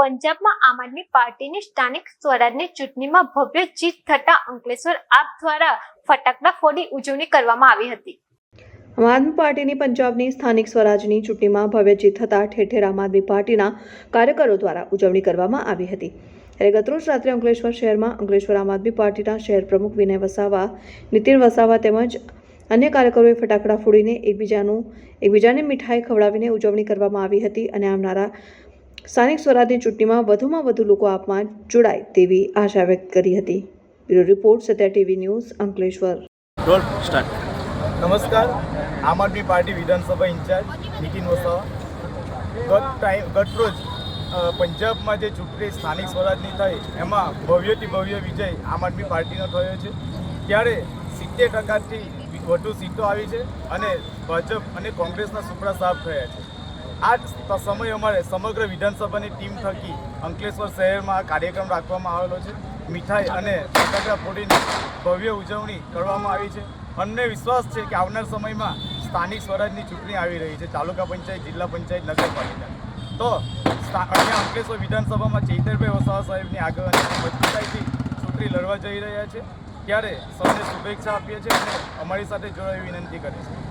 પંજાબમાં આમ આદમી પાર્ટીની સ્થાનિક સ્વરાજની ચૂંટણીમાં ભવ્ય જીત થતા અંકલેશ્વર આપ દ્વારા ફટાકડા ફોડી ઉજવણી કરવામાં આવી હતી। આમ આદમી પાર્ટીની પંજાબની સ્થાનિક સ્વરાજની ચૂંટણીમાં ભવ્ય જીત થતાં ઠેર ઠેર આમ આદમી પાર્ટીના કાર્યકરો દ્વારા ઉજવણી કરવામાં આવી હતી। ત્યારે ગતરોજ રાત્રે અંકલેશ્વર શહેરમાં અંકલેશ્વર આમ આદમી પાર્ટીના શહેર પ્રમુખ વિનય વસાવા, નીતિન વસાવા તેમજ અન્ય કાર્યકરોએ ફટાકડા ફોડીને એકબીજાને મીઠાઈ ખવડાવીને ઉજવણી કરવામાં આવી હતી અને આવનારા સ્થાનિક સ્વરાજની ચૂંટણીમાં વધુમાં વધુ લોકો આપમાં જોડાય તેવી આશા વ્યક્ત કરી હતી। Bureau report Satya TV news Ankleshwar. નમસ્કાર, આમ આદમી પાર્ટી વિધાનસભા ઇન્ચાર્જ નીતિન વસાવા। ગતરોજ પંજાબમાં જે ચૂંટણી સ્થાનિક સ્વરાજની થઈ એમાં ભવ્યથી ભવ્ય વિજય આમ આદમી પાર્ટીનો થયો છે। ત્યારે 70% વધુ સીટો આવી છે અને ભાજપ અને કોંગ્રેસના સુપડા સાફ થયા છે। આ સમય અમારે સમગ્ર વિધાનસભાની ટીમ થકી અંકલેશ્વર શહેરમાં આ કાર્યક્રમ રાખવામાં આવેલો છે। મીઠાઈ અને ફટાકડા ફોડીને ભવ્ય ઉજવણી કરવામાં આવી છે। અમને વિશ્વાસ છે કે આવનાર સમયમાં સ્થાનિક સ્વરાજની ચૂંટણી આવી રહી છે, તાલુકા પંચાયત, જિલ્લા પંચાયત, નગરપાલિકા। તો અહીંયા અંકલેશ્વર વિધાનસભામાં ચૈતરભાઈ વસાવા સાહેબની આગેવાનીમાં મજબૂતાઈથી ચૂંટણી લડવા જઈ રહ્યા છે। ત્યારે સૌને શુભેચ્છા આપીએ છીએ અને અમારી સાથે જોડાવી વિનંતી કરીએ છીએ।